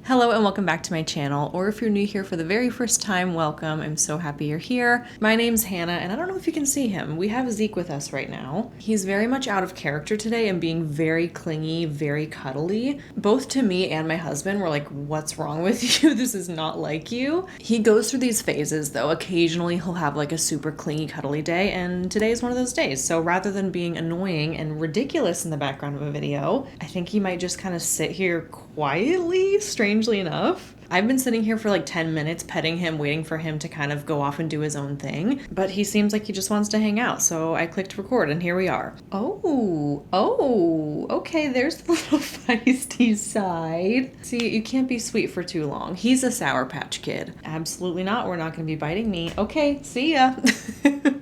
Hello and welcome back to my channel, or if you're new here for the very first time, welcome. I'm so happy you're here. My name's Hannah, and I don't know if you can see him. We have Zeke with us right now. He's very much out of character today and being very clingy, very cuddly. Both to me and my husband were like, what's wrong with you? This is not like you. He goes through these phases though. Occasionally he'll have like a super clingy, cuddly day, and today is one of those days. So rather than being annoying and ridiculous in the background of a video, I think he might just kind of sit here quietly, strangely enough. I've been sitting here for like 10 minutes petting him, waiting for him to kind of go off and do his own thing, but he seems like he just wants to hang out, so I clicked record and here we are. Oh, okay, there's the little feisty side. See, you can't be sweet for too long. He's a Sour Patch Kid. Absolutely not, we're not gonna be biting me. Okay, see ya.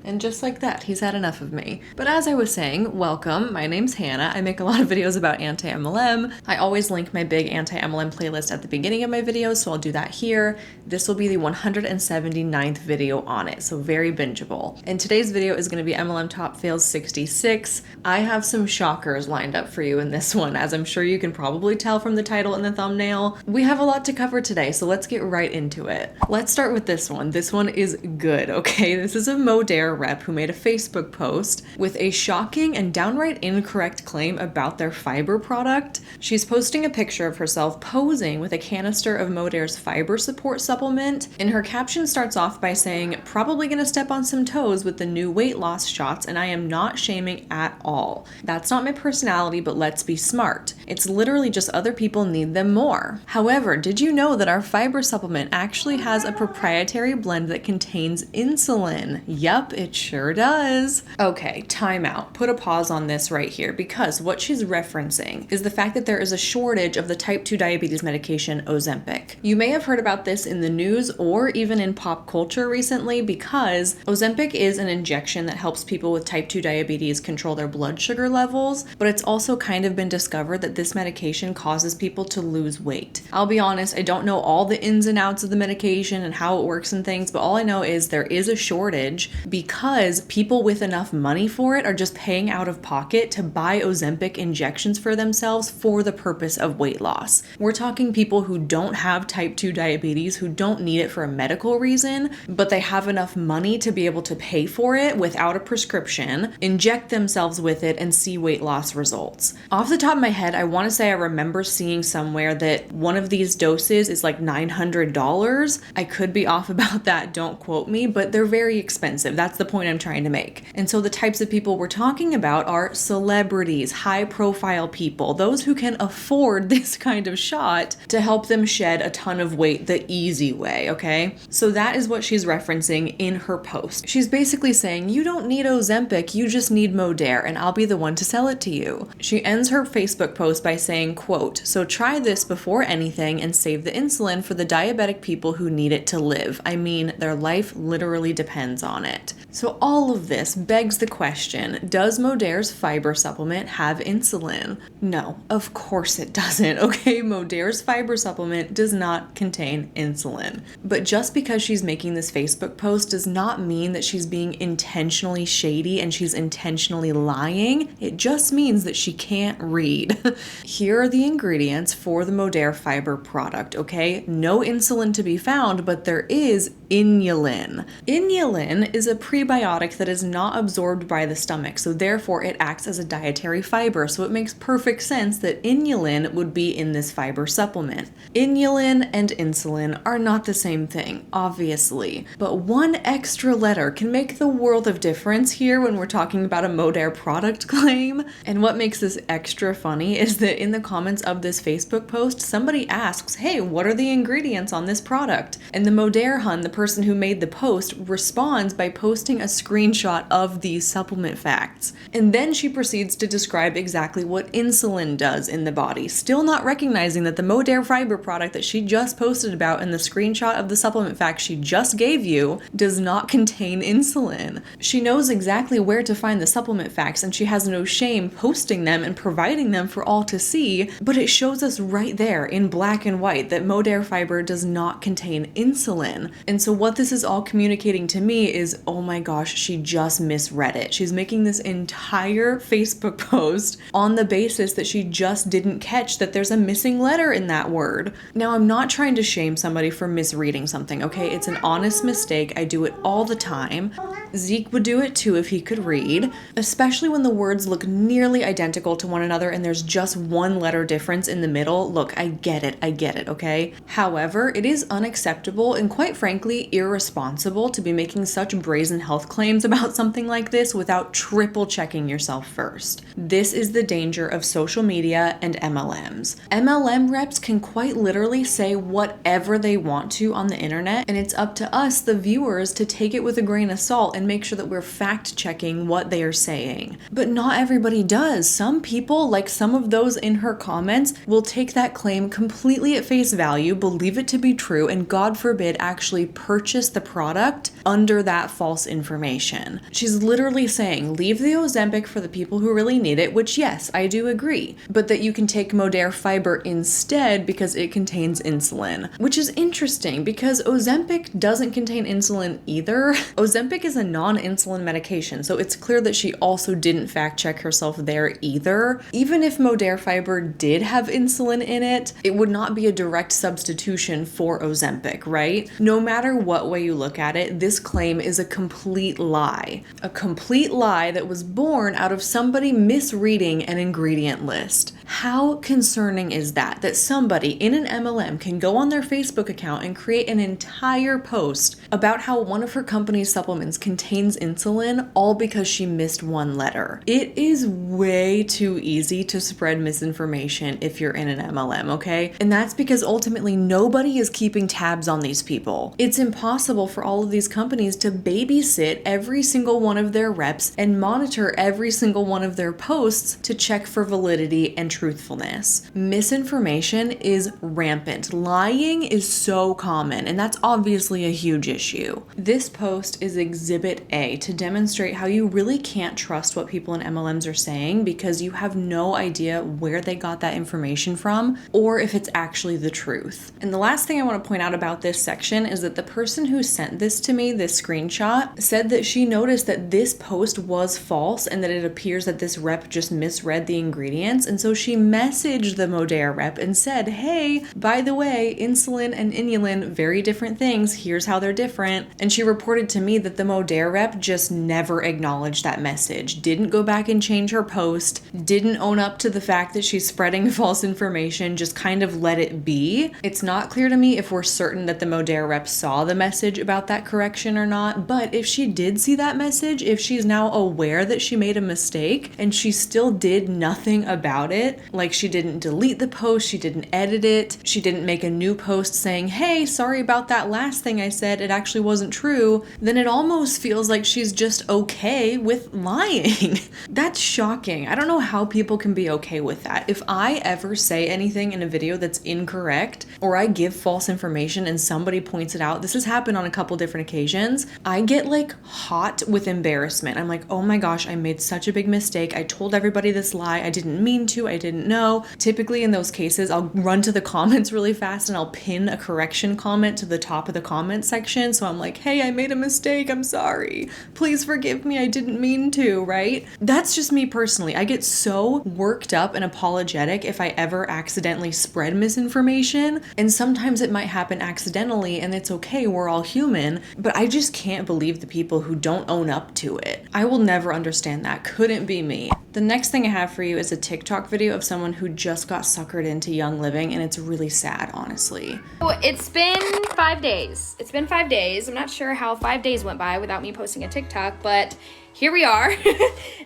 And just like that, he's had enough of me. But as I was saying, welcome, my name's Hannah. I make a lot of videos about anti-MLM. I always link my big anti-MLM playlist at the beginning of my videos, so I'll do that here. This will be the 179th video on it, so very bingeable. And today's video is gonna be MLM Top Fails 66. I have some shockers lined up for you in this one, as I'm sure you can probably tell from the title and the thumbnail. We have a lot to cover today, so let's get right into it. Let's start with this one. This one is good, okay? This is a Modere rep who made a Facebook post with a shocking and downright incorrect claim about their fiber product. She's posting a picture of herself posing with a canister of Modere's fiber support supplement, and her caption starts off by saying, "Probably gonna step on some toes with the new weight loss shots, and I am not shaming at all. That's not my personality, but let's be smart. It's literally just other people need them more. However, did you know that our fiber supplement actually has a proprietary blend that contains insulin? Yup, it sure does." Okay, time out. Put a pause on this right here, because what she's referencing is the fact that there is a shortage of the type 2 diabetes medication Ozempic. You may have heard about this in the news or even in pop culture recently, because Ozempic is an injection that helps people with type 2 diabetes control their blood sugar levels, but it's also kind of been discovered that this medication causes people to lose weight. I'll be honest, I don't know all the ins and outs of the medication and how it works and things, but all I know is there is a shortage because people with enough money for it are just paying out of pocket to buy Ozempic injections for themselves for the purpose of weight loss. We're talking people who don't have type 2 diabetes, who don't need it for a medical reason, but they have enough money to be able to pay for it without a prescription, inject themselves with it, and see weight loss results. Off the top of my head, I want to say I remember seeing somewhere that one of these doses is like $900. I could be off about that, don't quote me, but they're very expensive. That's the point I'm trying to make. And so the types of people we're talking about are celebrities, high-profile people, those who can afford this kind of shot to help them shed a ton of weight the easy way, okay? So that is what she's referencing in her post. She's basically saying, you don't need Ozempic, you just need Modere, and I'll be the one to sell it to you. She ends her Facebook post by saying, quote, "So try this before anything and save the insulin for the diabetic people who need it to live. I mean, their life literally depends on it." So all of this begs the question, does Modere's fiber supplement have insulin? No, of course it doesn't, okay? Modere's fiber supplement does not contain insulin. But just because she's making this Facebook post does not mean that she's being intentionally shady and she's intentionally lying. It just means that she can't read. Here are the ingredients for the Modere fiber product, okay? No insulin to be found, but there is inulin. Inulin is a prebiotic that is not absorbed by the stomach, so therefore it acts as a dietary fiber, so it makes perfect sense that inulin would be in this fiber supplement. Inulin and insulin are not the same thing, obviously, but one extra letter can make the world of difference here when we're talking about a Modere product claim. And what makes this extra funny is that in the comments of this Facebook post, somebody asks, hey, what are the ingredients on this product? And the Modere Hun, the person who made the post, responds by posting a screenshot of these supplement facts. And then she proceeds to describe exactly what insulin does in the body, still not recognizing that the Modere fiber product that she just posted about in the screenshot of the supplement facts she just gave you does not contain insulin. She knows exactly where to find the supplement facts, and she has no shame posting them and providing them for all to see, but it shows us right there in black and white that Modere fiber does not contain insulin. And so what this is all communicating to me is, oh my my gosh, she just misread it. She's making this entire Facebook post on the basis that she just didn't catch that there's a missing letter in that word. Now, I'm not trying to shame somebody for misreading something, okay? It's an honest mistake. I do it all the time. Zeke would do it too if he could read, especially when the words look nearly identical to one another and there's just one letter difference in the middle. Look, I get it, okay? However, it is unacceptable and quite frankly, irresponsible to be making such brazen health claims about something like this without triple checking yourself first. This is the danger of social media and MLMs. MLM reps can quite literally say whatever they want to on the internet, and it's up to us, the viewers, to take it with a grain of salt and make sure that we're fact checking what they are saying. But not everybody does. Some people, like some of those in her comments, will take that claim completely at face value, believe it to be true, and God forbid actually purchase the product under that false information. She's literally saying, leave the Ozempic for the people who really need it, which yes, I do agree, but that you can take Modere Fiber instead because it contains insulin, which is interesting because Ozempic doesn't contain insulin either. Ozempic is a non-insulin medication, so it's clear that she also didn't fact check herself there either. Even if Modere Fiber did have insulin in it, it would not be a direct substitution for Ozempic, right? No matter what way you look at it, this claim is a complete lie. A complete lie that was born out of somebody misreading an ingredient list. How concerning is that? That somebody in an MLM can go on their Facebook account and create an entire post about how one of her company's supplements contains insulin, all because she missed one letter. It is way too easy to spread misinformation if you're in an MLM, okay? And that's because ultimately nobody is keeping tabs on these people. It's impossible for all of these companies to babysit every single one of their reps and monitor every single one of their posts to check for validity and truthfulness. Misinformation is rampant. Lying is so common, and that's obviously a huge issue. This post is Exhibit A to demonstrate how you really can't trust what people in MLMs are saying because you have no idea where they got that information from or if it's actually the truth. And the last thing I want to point out about this section is that the person who sent this to me, this screenshot, said that she noticed that this post was false and that it appears that this rep just misread the ingredients, and so she messaged the Modere rep and said, hey, by the way, insulin and inulin, very different things, here's how they're different. And she reported to me that the Modere rep just never acknowledged that message, didn't go back and change her post, didn't own up to the fact that she's spreading false information, just kind of let it be. It's not clear to me if we're certain that the Modere rep saw the message about that correction or not, but if she did see that message, if she's now aware that she made a mistake and she still did nothing about it, like she didn't delete the post, she didn't edit it, she didn't make a new post saying, hey, sorry about that last thing I said, it actually wasn't true, then it almost feels like she's just okay with lying. That's shocking. I don't know how people can be okay with that. If I ever say anything in a video that's incorrect, or I give false information and somebody points it out, this has happened on a couple different occasions, I get like hot with embarrassment. I'm like, oh my gosh, I made such a big mistake. I told everybody this lie. I didn't mean to. I didn't know. Typically in those cases, I'll run to the comments really fast and I'll pin a correction comment to the top of the comment section. So I'm like, hey, I made a mistake. I'm sorry. Please forgive me. I didn't mean to, right? That's just me personally. I get so worked up and apologetic if I ever accidentally spread misinformation. And sometimes it might happen accidentally and it's okay. We're all human. But I just can't believe the people who don't own up to it. I will never understand that. Couldn't be me. The next thing I have for you is a TikTok video of someone who just got suckered into Young Living, and it's really sad, honestly. It's been 5 days. It's been 5 days. I'm not sure how 5 days went by without me posting a TikTok, but here we are.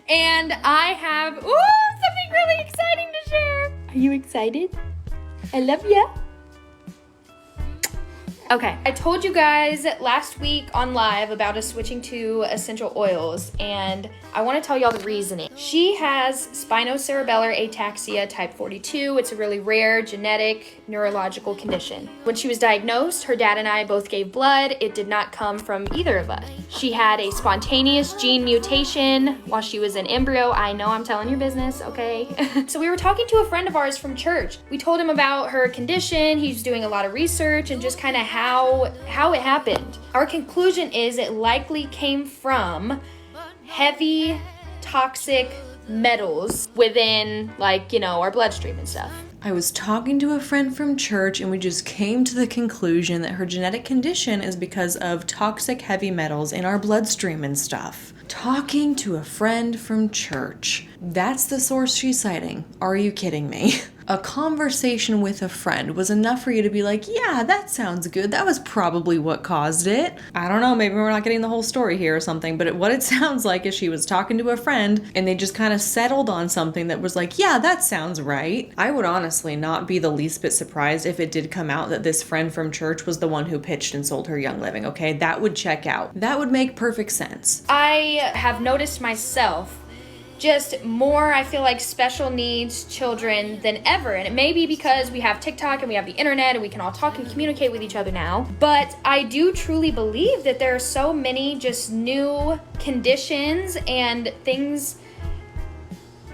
And I have something really exciting to share. Are you excited? I love ya. Okay, I told you guys last week on live about us switching to essential oils, and I want to tell y'all the reasoning. She has spinocerebellar ataxia type 42. It's a really rare genetic neurological condition. When she was diagnosed, her dad and I both gave blood. It did not come from either of us. She had a spontaneous gene mutation while she was an embryo. I know I'm telling your business, okay? So we were talking to a friend of ours from church. We told him about her condition. He's doing a lot of research and just kind of how it happened. Our conclusion is it likely came from heavy toxic metals within, like, you know, our bloodstream and stuff. I was talking to a friend from church and we just came to the conclusion that her genetic condition is because of toxic heavy metals in our bloodstream and stuff. Talking to a friend from church. That's the source she's citing. Are you kidding me? A conversation with a friend was enough for you to be like, yeah, that sounds good. That was probably what caused it. I don't know, maybe we're not getting the whole story here or something, but what it sounds like is she was talking to a friend and they just kind of settled on something that was like, yeah, that sounds right. I would honestly not be the least bit surprised if it did come out that this friend from church was the one who pitched and sold her Young Living, okay? That would check out. That would make perfect sense. I have noticed myself just more, I feel like, special needs children than ever. And it may be because we have TikTok and we have the internet and we can all talk and communicate with each other now. But I do truly believe that there are so many just new conditions and things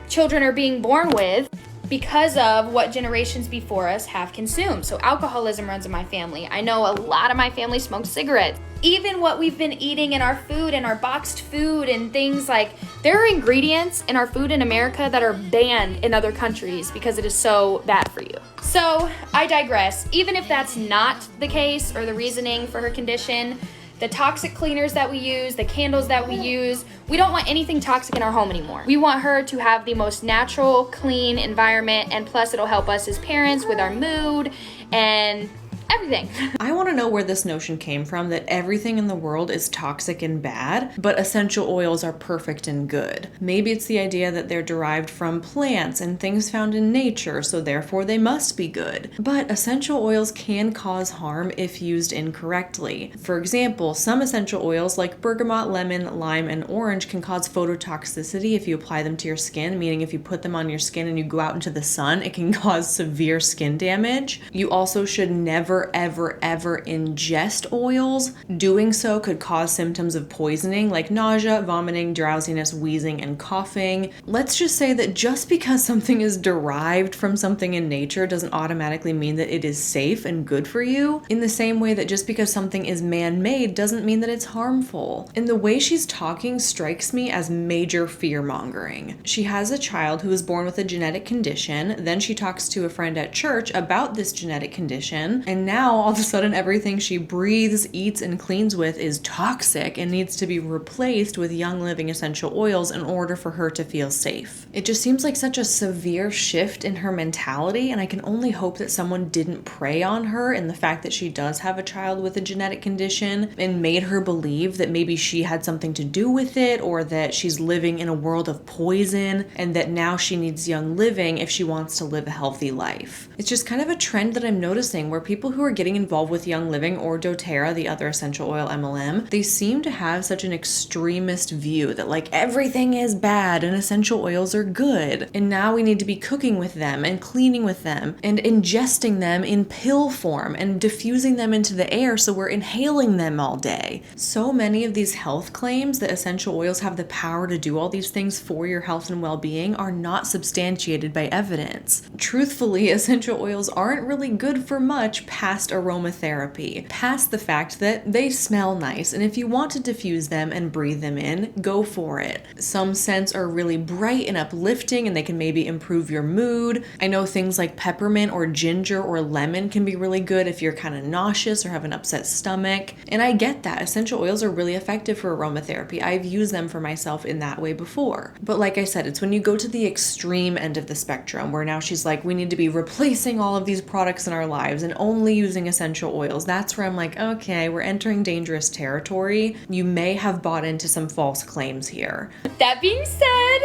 children are being born with because of what generations before us have consumed. So alcoholism runs in my family. I know a lot of my family smokes cigarettes. Even what we've been eating in our food and our boxed food and things like, there are ingredients in our food in America that are banned in other countries because it is so bad for you. So I digress. Even if that's not the case or the reasoning for her condition, the toxic cleaners that we use, the candles that we use, we don't want anything toxic in our home anymore. We want her to have the most natural, clean environment, and plus it'll help us as parents with our mood and everything. I want to know where this notion came from that everything in the world is toxic and bad, but essential oils are perfect and good. Maybe it's the idea that they're derived from plants and things found in nature, so therefore they must be good. But essential oils can cause harm if used incorrectly. For example, some essential oils like bergamot, lemon, lime, and orange can cause phototoxicity if you apply them to your skin, meaning if you put them on your skin and you go out into the sun, it can cause severe skin damage. You also should never ever ingest oils. Doing so could cause symptoms of poisoning like nausea, vomiting, drowsiness, wheezing, and coughing. Let's just say that just because something is derived from something in nature doesn't automatically mean that it is safe and good for you, in the same way that just because something is man-made doesn't mean that it's harmful. And the way she's talking strikes me as major fear-mongering. She has a child who was born with a genetic condition, then she talks to a friend at church about this genetic condition, and now all of a sudden everything she breathes, eats, and cleans with is toxic and needs to be replaced with Young Living essential oils in order for her to feel safe. It just seems like such a severe shift in her mentality, and I can only hope that someone didn't prey on her in the fact that she does have a child with a genetic condition and made her believe that maybe she had something to do with it, or that she's living in a world of poison and that now she needs Young Living if she wants to live a healthy life. It's just kind of a trend that I'm noticing where people who are getting involved with Young Living or doTERRA, the other essential oil MLM, they seem to have such an extremist view that like everything is bad and essential oils are good. And now we need to be cooking with them and cleaning with them and ingesting them in pill form and diffusing them into the air so we're inhaling them all day. So many of these health claims that essential oils have the power to do all these things for your health and well-being are not substantiated by evidence. Truthfully, essential oils aren't really good for much past aromatherapy, past the fact that they smell nice, and if you want to diffuse them and breathe them in, go for it. Some scents are really bright and uplifting and they can maybe improve your mood. I know things like peppermint or ginger or lemon can be really good if you're kind of nauseous or have an upset stomach, and I get that. Essential oils are really effective for aromatherapy. I've used them for myself in that way before. But like I said, it's when you go to the extreme end of the spectrum where now she's like, we need to be replacing all of these products in our lives and only using essential oils. That's where I'm like, okay, we're entering dangerous territory. You may have bought into some false claims here. That being said,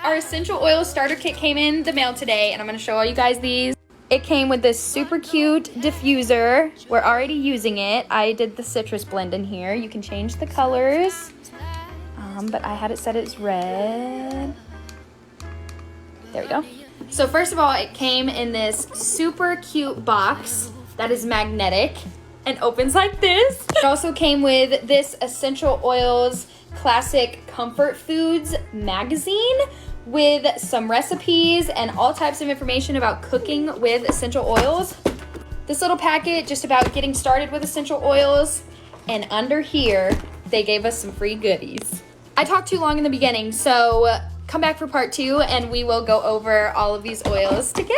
our essential oil starter kit came in the mail today, and I'm going to show all you guys these. It came with this super cute diffuser. We're already using it. I did the citrus blend in here. You can change the colors, but I had it set as red. There we go. So first of all, it came in this super cute box that is magnetic and opens like this. It also came with this Essential Oils Classic Comfort Foods magazine with some recipes and all types of information about cooking with essential oils. this little packet just about getting started with essential oils. And under here, they gave us some free goodies. I talked too long in the beginning, so come back for part 2 and we will go over all of these oils together.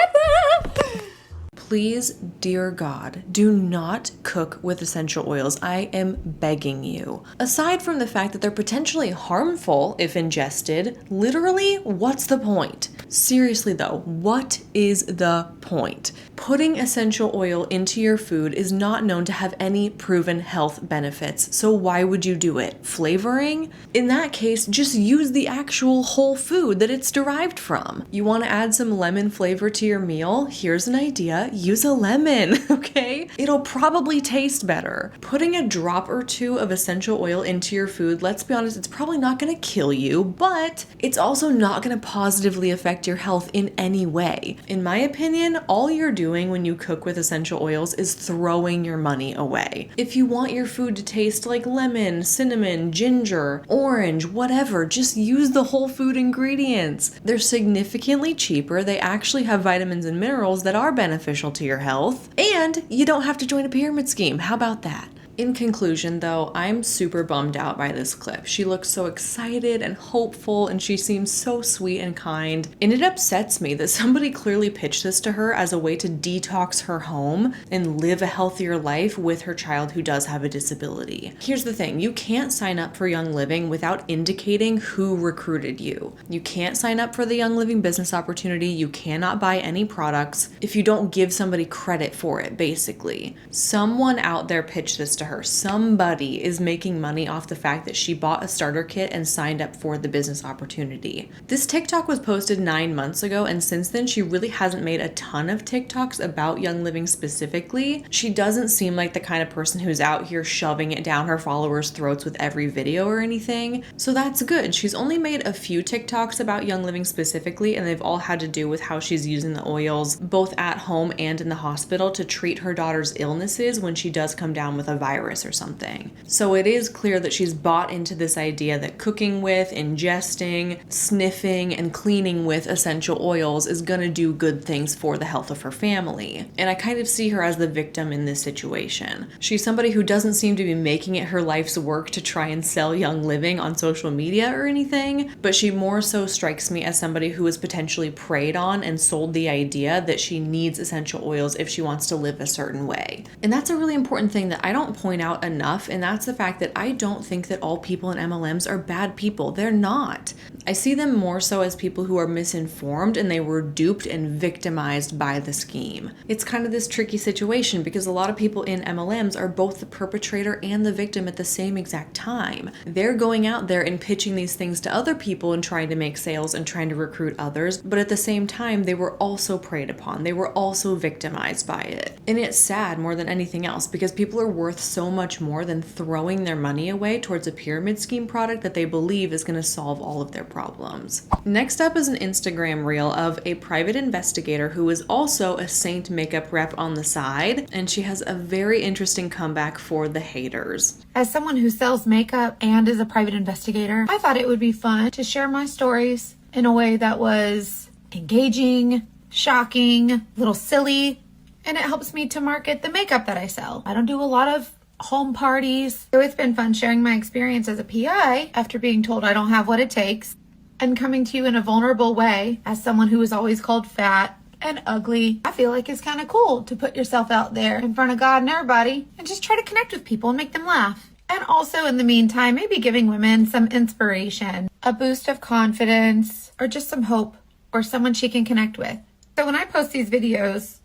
Please, dear God, do not cook with essential oils. I am begging you. Aside from the fact that they're potentially harmful if ingested, literally, what's the point? Seriously though, what is the point? Putting essential oil into your food is not known to have any proven health benefits, so why would you do it? Flavoring? In that case, just use the actual whole food that it's derived from. You want to add some lemon flavor to your meal? Here's an idea. Use a lemon, okay? It'll probably taste better. Putting a drop or two of essential oil into your food, let's be honest, it's probably not gonna kill you, but it's also not gonna positively affect your health in any way. In my opinion, all you're doing when you cook with essential oils is throwing your money away. If you want your food to taste like lemon, cinnamon, ginger, orange, whatever, just use the whole food ingredients. They're significantly cheaper. They actually have vitamins and minerals that are beneficial to your health, and you don't have to join a pyramid scheme. How about that? In conclusion, though, I'm super bummed out by this clip. She looks so excited and hopeful, and she seems so sweet and kind. And it upsets me that somebody clearly pitched this to her as a way to detox her home and live a healthier life with her child who does have a disability. Here's the thing, you can't sign up for Young Living without indicating who recruited you. You can't sign up for the Young Living business opportunity. You cannot buy any products if you don't give somebody credit for it, basically. Someone out there pitched this to her. Somebody is making money off the fact that she bought a starter kit and signed up for the business opportunity. This TikTok was posted 9 months ago, and since then she really hasn't made a ton of TikToks about Young Living specifically. She doesn't seem like the kind of person who's out here shoving it down her followers' throats with every video or anything, so that's good. She's only made a few TikToks about Young Living specifically, and they've all had to do with how she's using the oils both at home and in the hospital to treat her daughter's illnesses when she does come down with a virus or something. So it is clear that she's bought into this idea that cooking with, ingesting, sniffing, and cleaning with essential oils is gonna do good things for the health of her family. And I kind of see her as the victim in this situation. She's somebody who doesn't seem to be making it her life's work to try and sell Young Living on social media or anything, but she more so strikes me as somebody who is potentially preyed on and sold the idea that she needs essential oils if she wants to live a certain way. And that's a really important thing that I don't point out enough, and that's the fact that I don't think that all people in MLMs are bad people. They're not. I see them more so as people who are misinformed and they were duped and victimized by the scheme. It's kind of this tricky situation because a lot of people in MLMs are both the perpetrator and the victim at the same exact time. They're going out there and pitching these things to other people and trying to make sales and trying to recruit others, but at the same time they were also preyed upon. They were also victimized by it. And it's sad more than anything else because people are worth so much more than throwing their money away towards a pyramid scheme product that they believe is going to solve all of their problems. Next up is an Instagram reel of a private investigator who is also a Saint makeup rep on the side, and she has a very interesting comeback for the haters. As someone who sells makeup and is a private investigator, I thought it would be fun to share my stories in a way that was engaging, shocking, a little silly, and it helps me to market the makeup that I sell. I don't do a lot of home parties. So it's been fun sharing my experience as a PI after being told I don't have what it takes and coming to you in a vulnerable way as someone who is always called fat and ugly. I feel like it's kind of cool to put yourself out there in front of God and everybody and just try to connect with people and make them laugh. And also in the meantime, maybe giving women some inspiration, a boost of confidence, or just some hope, or someone she can connect with. So when I post these videos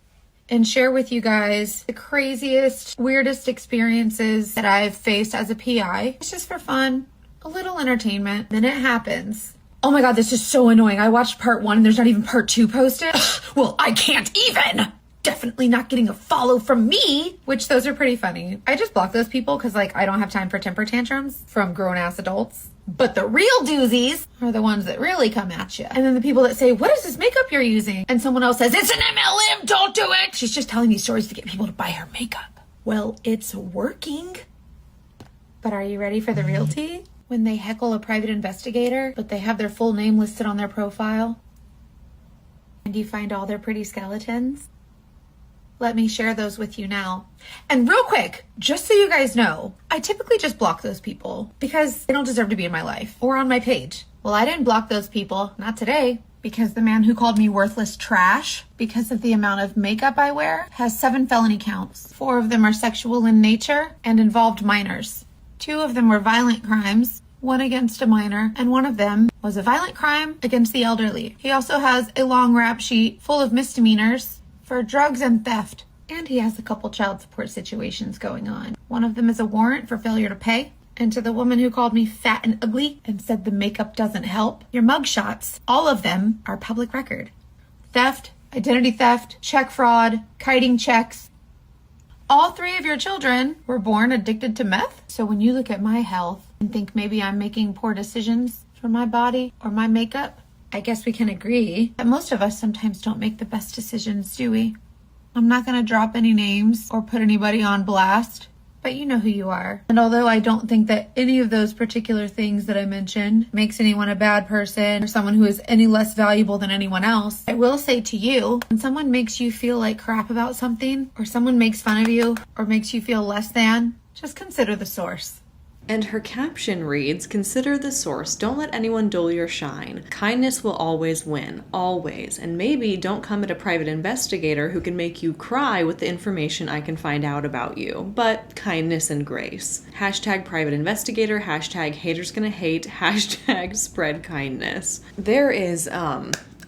and share with you guys the craziest, weirdest experiences that I've faced as a PI, it's just for fun, a little entertainment. Then it happens. Oh my God, this is so annoying. I watched part 1 and there's not even part 2 posted. Well, I can't even. Definitely not getting a follow from me, which those are pretty funny. I just block those people because I don't have time for temper tantrums from grown ass adults. But the real doozies are the ones that really come at you. And then the people that say, what is this makeup you're using? And someone else says, it's an MLM, don't do it. She's just telling these stories to get people to buy her makeup. Well, it's working. But are you ready for the real tea? When they heckle a private investigator, but they have their full name listed on their profile. And you find all their pretty skeletons. let me share those with you now. And real quick, just so you guys know, I typically just block those people because they don't deserve to be in my life or on my page. Well, I didn't block those people, not today, because the man who called me worthless trash because of the amount of makeup I wear has 7 felony counts. 4 of them are sexual in nature and involved minors. 2 of them were violent crimes, 1 against a minor, and 1 of them was a violent crime against the elderly. He also has a long rap sheet full of misdemeanors for drugs and theft, and he has a couple child support situations going on. 1 of them is a warrant for failure to pay. And to the woman who called me fat and ugly and said the makeup doesn't help, your mugshots, all of them are public record. Theft, identity theft, check fraud, kiting checks. All 3 of your children were born addicted to meth. So when you look at my health and think maybe I'm making poor decisions for my body or my makeup, I guess we can agree that most of us sometimes don't make the best decisions, do we? I'm not going to drop any names or put anybody on blast, but you know who you are. And although I don't think that any of those particular things that I mentioned makes anyone a bad person or someone who is any less valuable than anyone else, I will say to you, when someone makes you feel like crap about something, or someone makes fun of you, or makes you feel less than, just consider the source. And her caption reads, "Consider the source. Don't let anyone dull your shine. Kindness will always win. Always. And maybe don't come at a private investigator who can make you cry with the information I can find out about you. But kindness and grace. Hashtag private investigator. Hashtag haters gonna hate. Hashtag spread kindness." There is,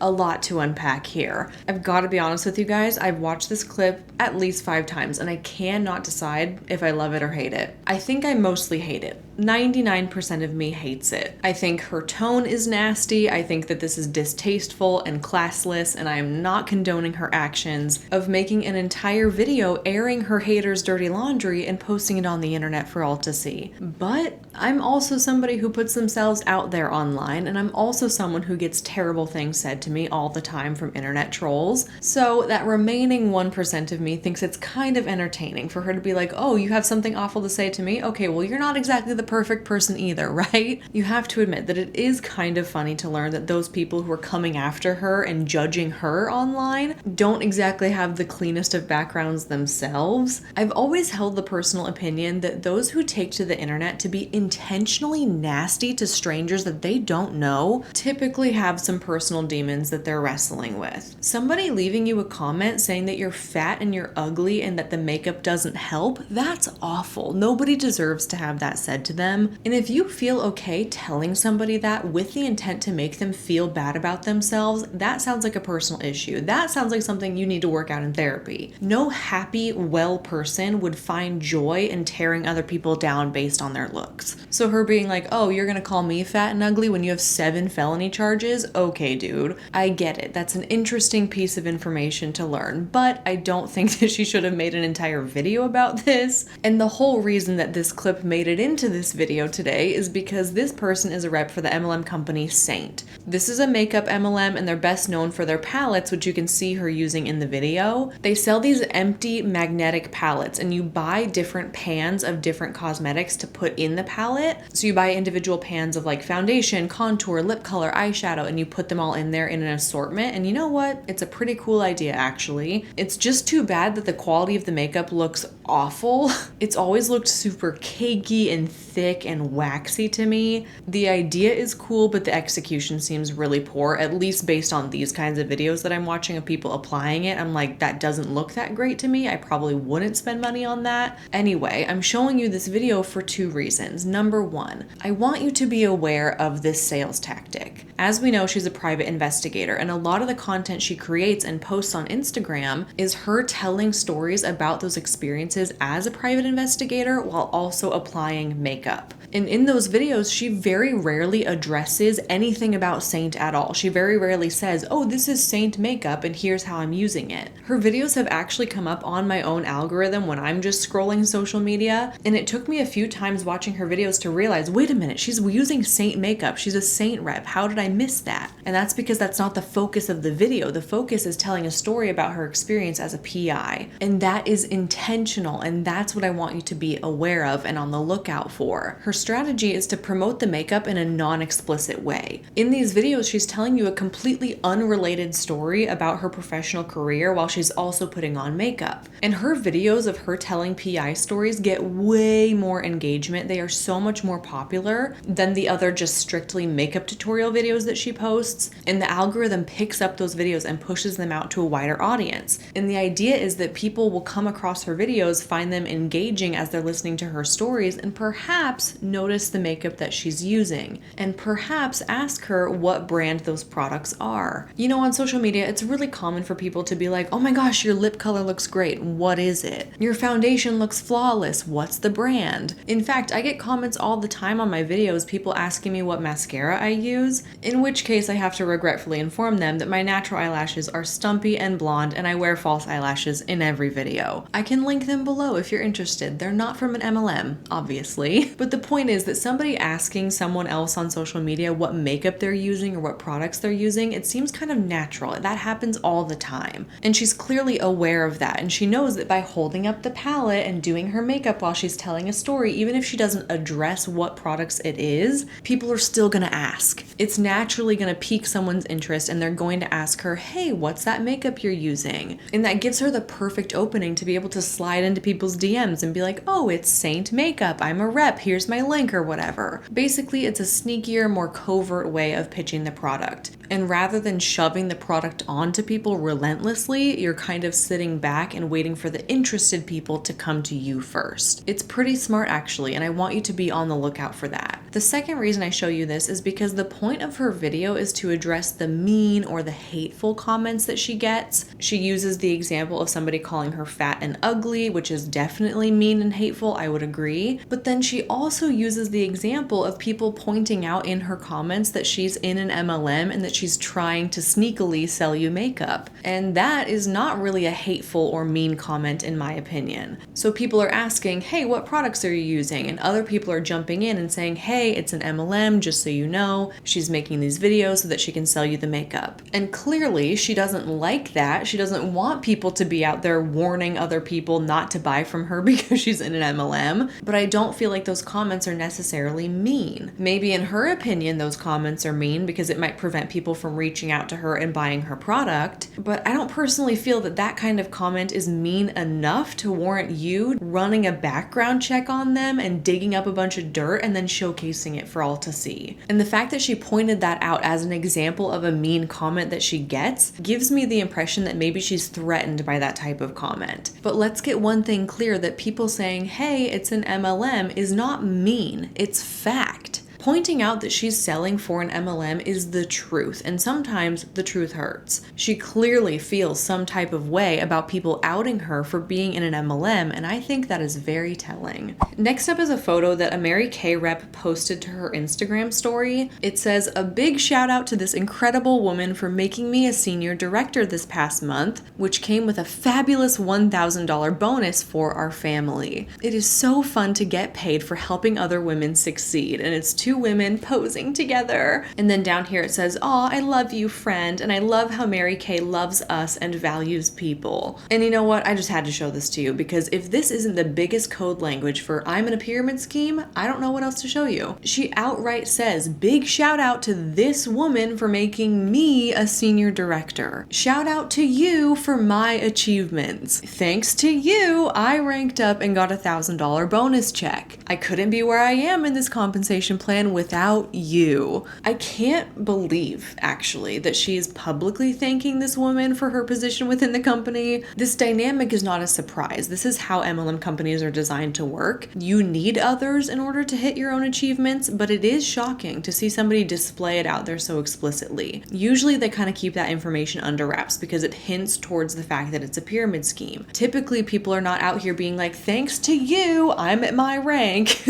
a lot to unpack here. I've got to be honest with you guys, I've watched this clip at least 5 times and I cannot decide if I love it or hate it. I think I mostly hate it. 99% of me hates it. I think her tone is nasty. I think that this is distasteful and classless, and I am not condoning her actions of making an entire video airing her haters' dirty laundry and posting it on the internet for all to see. But I'm also somebody who puts themselves out there online, and I'm also someone who gets terrible things said to me all the time from internet trolls. So that remaining 1% of me thinks it's kind of entertaining for her to be like, "Oh, you have something awful to say to me? Okay, well, you're not exactly the perfect person either," right? You have to admit that it is kind of funny to learn that those people who are coming after her and judging her online don't exactly have the cleanest of backgrounds themselves. I've always held the personal opinion that those who take to the internet to be intentionally nasty to strangers that they don't know typically have some personal demons that they're wrestling with. Somebody leaving you a comment saying that you're fat and you're ugly and that the makeup doesn't help, that's awful. Nobody deserves to have that said to them. And if you feel okay telling somebody that with the intent to make them feel bad about themselves, that sounds like a personal issue. That sounds like something you need to work out in therapy. No happy, well person would find joy in tearing other people down based on their looks. So her being like, "Oh, you're gonna call me fat and ugly when you have 7 felony charges? Okay, dude. I get it. That's an interesting piece of information to learn, but I don't think that she should have made an entire video about this. And the whole reason that this clip made it into this video today is because this person is a rep for the MLM company Saint. This is a makeup MLM and they're best known for their palettes, which you can see her using in the video. They sell these empty magnetic palettes and you buy different pans of different cosmetics to put in the palette. So you buy individual pans of like foundation, contour, lip color, eyeshadow, and you put them all in there in an assortment. And you know what? It's a pretty cool idea actually. It's just too bad that the quality of the makeup looks awful. It's always looked super cakey and thick and waxy to me. The idea is cool, but the execution seems really poor, at least based on these kinds of videos that I'm watching of people applying it. I'm like, that doesn't look that great to me. I probably wouldn't spend money on that. Anyway, I'm showing you this video for 2 reasons. Number 1, I want you to be aware of this sales tactic. As we know, she's a private investigator, and a lot of the content she creates and posts on Instagram is her telling stories about those experiences as a private investigator while also applying makeup. And in those videos, she very rarely addresses anything about Saint at all. She very rarely says, "Oh, this is Saint makeup and here's how I'm using it." Her videos have actually come up on my own algorithm when I'm just scrolling social media, and it took me a few times watching her videos to realize, wait a minute, she's using Saint makeup. She's a Saint rep. How did I miss that? And that's because that's not the focus of the video. The focus is telling a story about her experience as a PI. And that is intentional, and that's what I want you to be aware of and on the lookout for. before. Her strategy is to promote the makeup in a non-explicit way. In these videos, she's telling you a completely unrelated story about her professional career while she's also putting on makeup. And her videos of her telling PI stories get way more engagement. They are so much more popular than the other just strictly makeup tutorial videos that she posts. And the algorithm picks up those videos and pushes them out to a wider audience. And the idea is that people will come across her videos, find them engaging as they're listening to her stories, and perhaps notice the makeup that she's using, and perhaps ask her what brand those products are. You know, on social media, it's really common for people to be like, oh my gosh, your lip color looks great. What is it? Your foundation looks flawless. What's the brand? In fact, I get comments all the time on my videos, people asking me what mascara I use, in which case I have to regretfully inform them that my natural eyelashes are stumpy and blonde and I wear false eyelashes in every video. I can link them below if you're interested. They're not from an MLM, obviously. But the point is that somebody asking someone else on social media what makeup they're using or what products they're using, it seems kind of natural. That happens all the time. And she's clearly aware of that. And she knows that by holding up the palette and doing her makeup while she's telling a story, even if she doesn't address what products it is, people are still gonna ask. It's naturally gonna pique someone's interest and they're going to ask her, hey, what's that makeup you're using? And that gives her the perfect opening to be able to slide into people's DMs and be like, oh, it's Saint Makeup, I'm a rep, here's my link or whatever. Basically, it's a sneakier, more covert way of pitching the product. And rather than shoving the product onto people relentlessly, you're kind of sitting back and waiting for the interested people to come to you first. It's pretty smart actually, and I want you to be on the lookout for that. The second reason I show you this is because the point of her video is to address the mean or the hateful comments that she gets. She uses the example of somebody calling her fat and ugly, which is definitely mean and hateful, I would agree. But then she also uses the example of people pointing out in her comments that she's in an MLM and that she's trying to sneakily sell you makeup. And that is not really a hateful or mean comment in my opinion. So people are asking, hey, what products are you using? And other people are jumping in and saying, hey, it's an MLM, just so you know. She's making these videos so that she can sell you the makeup. And clearly she doesn't like that. She doesn't want people to be out there warning other people not to buy from her because she's in an MLM. But I don't feel like those comments are necessarily mean. Maybe in her opinion, those comments are mean because it might prevent people from reaching out to her and buying her product. But I don't personally feel that that kind of comment is mean enough to warrant you running a background check on them and digging up a bunch of dirt and then showcasing it for all to see. And the fact that she pointed that out as an example of a mean comment that she gets gives me the impression that maybe she's threatened by that type of comment. But let's get one thing clear, that people saying, hey, it's an MLM is not mean, it's fact. Pointing out that she's selling for an MLM is the truth, and sometimes the truth hurts. She clearly feels some type of way about people outing her for being in an MLM, and I think that is very telling. Next up is a photo that a Mary Kay rep posted to her Instagram story. It says, a big shout out to this incredible woman for making me a senior director this past month, which came with a fabulous $1,000 bonus for our family. It is so fun to get paid for helping other women succeed, and it's two women posing together. And then down here it says, aw, I love you, friend, and I love how Mary Kay loves us and values people. And you know what? I just had to show this to you because if this isn't the biggest code language for I'm in a pyramid scheme, I don't know what else to show you. She outright says, big shout out to this woman for making me a senior director. Shout out to you for my achievements. Thanks to you, I ranked up and got a $1,000 bonus check. I couldn't be where I am in this compensation plan without you. I can't believe, actually, that she is publicly thanking this woman for her position within the company. This dynamic is not a surprise. This is how MLM companies are designed to work. You need others in order to hit your own achievements, but it is shocking to see somebody display it out there so explicitly. Usually they kind of keep that information under wraps because it hints towards the fact that it's a pyramid scheme. Typically, people are not out here being like, thanks to you, I'm at my rank.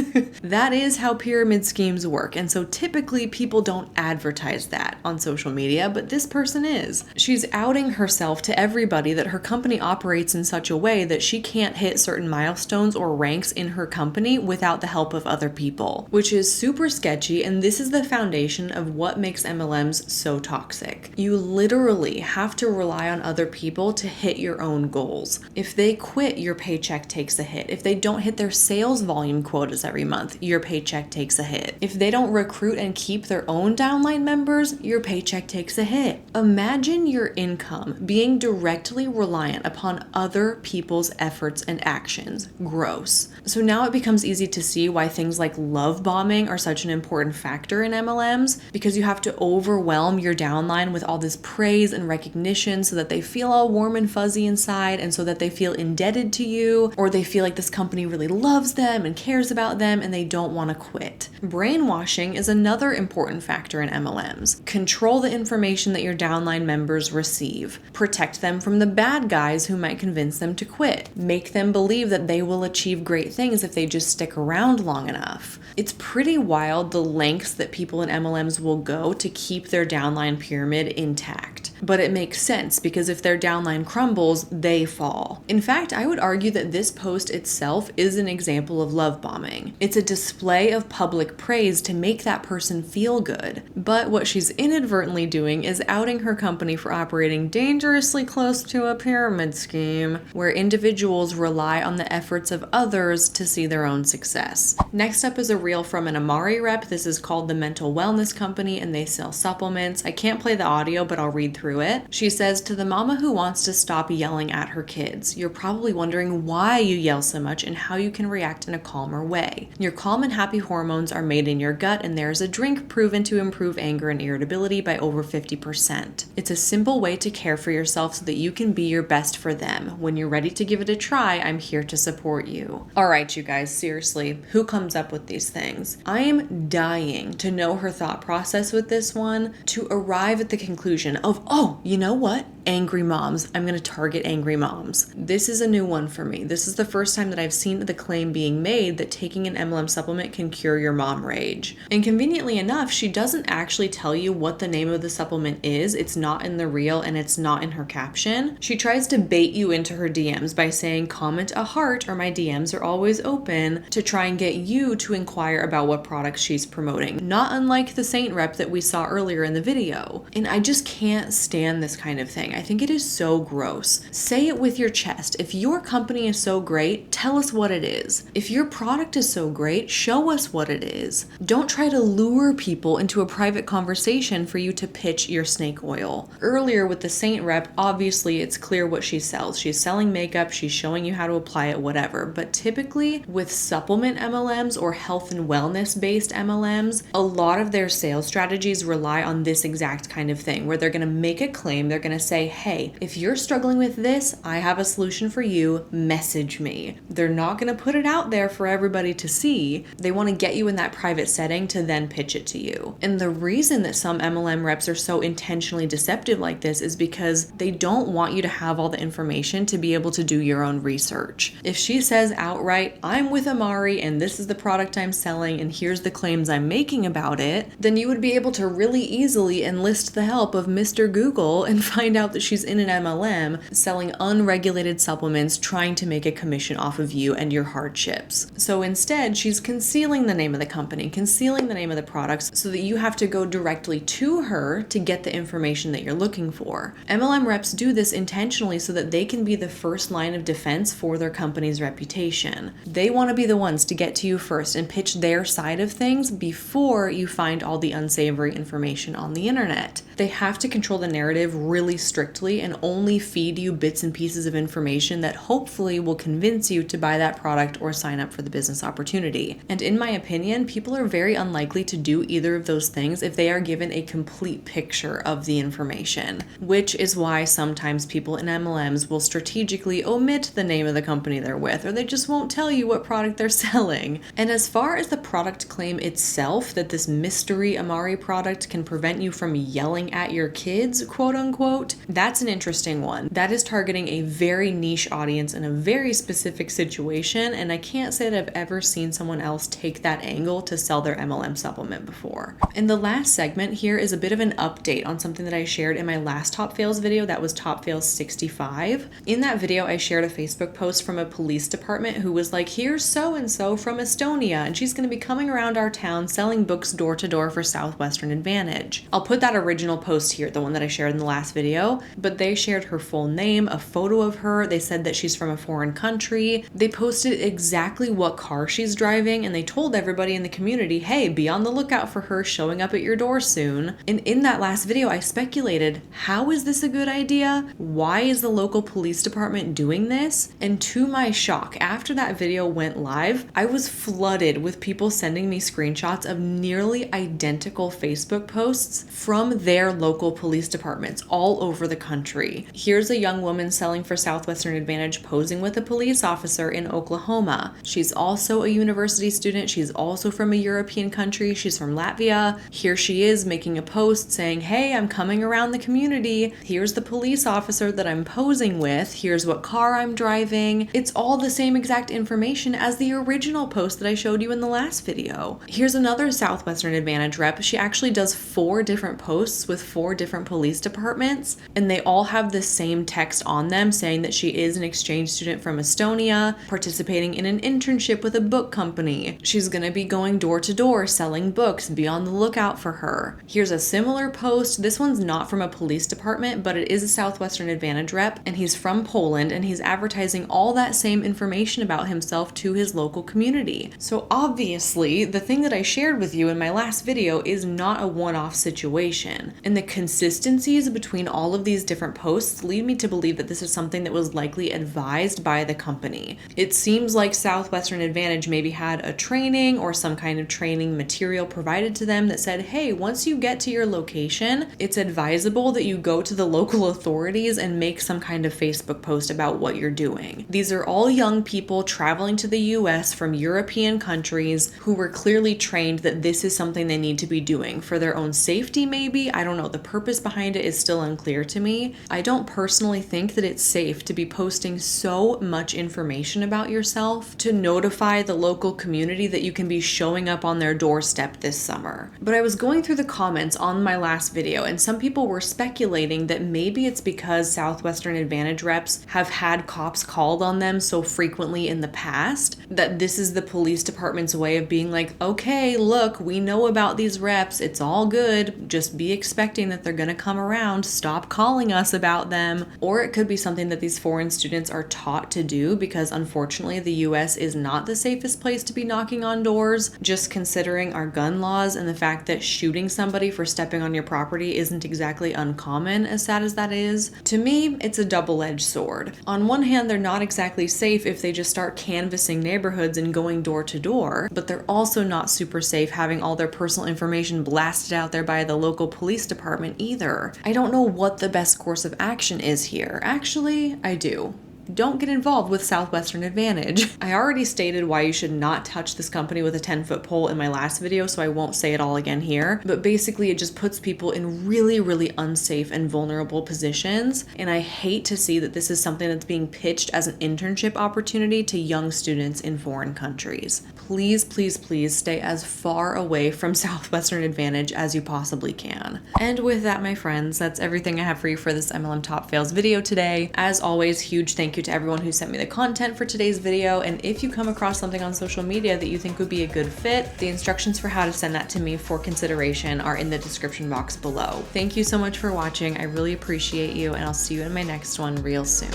That is how pyramid schemes things work. And so typically people don't advertise that on social media, but this person is. She's outing herself to everybody that her company operates in such a way that she can't hit certain milestones or ranks in her company without the help of other people, which is super sketchy. And this is the foundation of what makes MLMs so toxic. You literally have to rely on other people to hit your own goals. If they quit, your paycheck takes a hit. If they don't hit their sales volume quotas every month, your paycheck takes a hit. If they don't recruit and keep their own downline members, your paycheck takes a hit. Imagine your income being directly reliant upon other people's efforts and actions. Gross. So now it becomes easy to see why things like love bombing are such an important factor in MLMs, because you have to overwhelm your downline with all this praise and recognition so that they feel all warm and fuzzy inside, and so that they feel indebted to you, or they feel like this company really loves them and cares about them and they don't want to quit. Brainwashing is another important factor in MLMs. Control the information that your downline members receive. Protect them from the bad guys who might convince them to quit. Make them believe that they will achieve great things if they just stick around long enough. It's pretty wild the lengths that people in MLMs will go to keep their downline pyramid intact. But it makes sense, because if their downline crumbles, they fall. In fact, I would argue that this post itself is an example of love bombing. It's a display of public praise to make that person feel good. But what she's inadvertently doing is outing her company for operating dangerously close to a pyramid scheme, where individuals rely on the efforts of others to see their own success. Next up is a reel from an Amari rep. This is called the Mental Wellness Company, and they sell supplements. I can't play the audio, but I'll read through it. She says, "To the mama who wants to stop yelling at her kids, you're probably wondering why you yell so much and how you can react in a calmer way. Your calm and happy hormones are made in your gut, and there's a drink proven to improve anger and irritability by over 50%. It's a simple way to care for yourself so that you can be your best for them. When you're ready to give it a try, I'm here to support you." All right, you guys, seriously, who comes up with these things? I am dying to know her thought process with this one, to arrive at the conclusion of, oh, you know what? Angry moms. I'm going to target angry moms. This is a new one for me. This is the first time that I've seen the claim being made that taking an MLM supplement can cure your mom rage. And conveniently enough, she doesn't actually tell you what the name of the supplement is. It's not in the reel and it's not in her caption. She tries to bait you into her DMs by saying, comment a heart or my DMs are always open, to try and get you to inquire about what products she's promoting. Not unlike the Saint rep that we saw earlier in the video. And I just can't stand this kind of thing. I think it is so gross. Say it with your chest. If your company is so great, tell us what it is. If your product is so great, show us what it is. Don't try to lure people into a private conversation for you to pitch your snake oil. Earlier with the Saint rep, obviously it's clear what she sells. She's selling makeup, she's showing you how to apply it, whatever. But typically with supplement MLMs or health and wellness based MLMs, a lot of their sales strategies rely on this exact kind of thing, where they're going to make a claim. They're going to say, hey, if you're struggling with this, I have a solution for you, message me. They're not going to put it out there for everybody to see. They want to get you in that private setting to then pitch it to you. And the reason that some MLM reps are so intentionally deceptive like this is because they don't want you to have all the information to be able to do your own research. If she says outright, I'm with Amari and this is the product I'm selling and here's the claims I'm making about it, then you would be able to really easily enlist the help of Mr. Google and find out that she's in an MLM selling unregulated supplements, trying to make a commission off of you and your hardships. So instead, she's concealing the name of the company, concealing the name of the products, so that you have to go directly to her to get the information that you're looking for. MLM reps do this intentionally so that they can be the first line of defense for their company's reputation. They want to be the ones to get to you first and pitch their side of things before you find all the unsavory information on the internet. They have to control the narrative really strictly and only feed you bits and pieces of information that hopefully will convince you to buy that product or sign up for the business opportunity. And in my opinion, people are very unlikely to do either of those things if they are given a complete picture of the information, which is why sometimes people in MLMs will strategically omit the name of the company they're with, or they just won't tell you what product they're selling. And as far as the product claim itself, that this mystery Amari product can prevent you from yelling at your kids, quote unquote, That's an interesting one. That is targeting a very niche audience in a very specific situation, and I can't say that I've ever seen someone else take that angle to sell their MLM supplement before. And the last segment here is a bit of an update on something that I shared in my last Top Fails video. That was Top Fails 65. In that video, I shared a Facebook post from a police department who was like, here's so-and-so from Estonia, and she's going to be coming around our town selling books door to door for Southwestern Advantage. I'll put that original post here, the one that I shared in the last video, but they shared her full name, a photo of her. They said that she's from a foreign country. They posted exactly what car she's driving, and they told everybody in the community, hey, be on the lookout for her showing up at your door soon. And in that last video, I speculated, how is this a good idea? Why is the local police department doing this? And to my shock, after that video went live, I was flooded with people sending me screenshots of nearly identical Facebook posts from their local police departments all over the country. Here's a young woman selling for Southwestern Advantage posing with a police officer in Oklahoma. She's also a university student. She's also from a European country. She's from Latvia. Here she is making a post saying, hey, I'm coming around the community. Here's the police officer that I'm posing with. Here's what car I'm driving. It's all the same exact information as the original post that I showed you in the last video. Here's another Southwestern Advantage rep. She actually does 4 different posts with 4 different police departments, and they all have the same text on them saying that she is an exchange student from Estonia, participating in an internship with a book company. She's gonna be going door to door selling books. Be on the lookout for her. Here's a similar post. This one's not from a police department, but it is a Southwestern Advantage rep, and he's from Poland, and he's advertising all that same information about himself to his local community. So obviously, the thing that I shared with you in my last video is not a one-off situation. And the consistencies between all of these different posts lead me to believe that this is something that was likely advised by the company. It seems like Southwestern Advantage maybe had a training or some kind of training material provided to them that said, hey, once you get to your location, it's advisable that you go to the local authorities and make some kind of Facebook post about what you're doing. These are all young people traveling to the US from European countries who were clearly trained that this is something they need to be doing for their own safety, maybe. I don't know. The purpose behind it is still unclear to me. I don't personally think that it's safe to be posting so much information about yourself to notify the local community that you can be showing up on their doorstep this summer. But I was going through the comments on my last video, and some people were speculating that maybe it's because Southwestern Advantage reps have had cops called on them so frequently in the past that this is the police department's way of being like, okay, look, we know about these reps. It's all good. Just be expecting that they're going to come around. Stop calling us about them. Or it could be something that these foreign students are taught to do because unfortunately the US is not the safest place to be knocking on doors, just considering our gun laws and the fact that shooting somebody for stepping on your property isn't exactly uncommon, as sad as that is. To me, it's a double-edged sword. On one hand, they're not exactly safe if they just start canvassing neighborhoods and going door to door, but they're also not super safe having all their personal information blasted out there by the local police department either. I don't know what the best course of action is here. Actually, I do. Don't get involved with Southwestern Advantage. I already stated why you should not touch this company with a 10-foot pole in my last video, so I won't say it all again here. But basically, it just puts people in really, really unsafe and vulnerable positions. And I hate to see that this is something that's being pitched as an internship opportunity to young students in foreign countries. Please, please, please stay as far away from Southwestern Advantage as you possibly can. And with that, my friends, that's everything I have for you for this MLM Top Fails video today. As always, huge thank you to everyone who sent me the content for today's video. And if you come across something on social media that you think would be a good fit, the instructions for how to send that to me for consideration are in the description box below. Thank you so much for watching. I really appreciate you, and I'll see you in my next one real soon.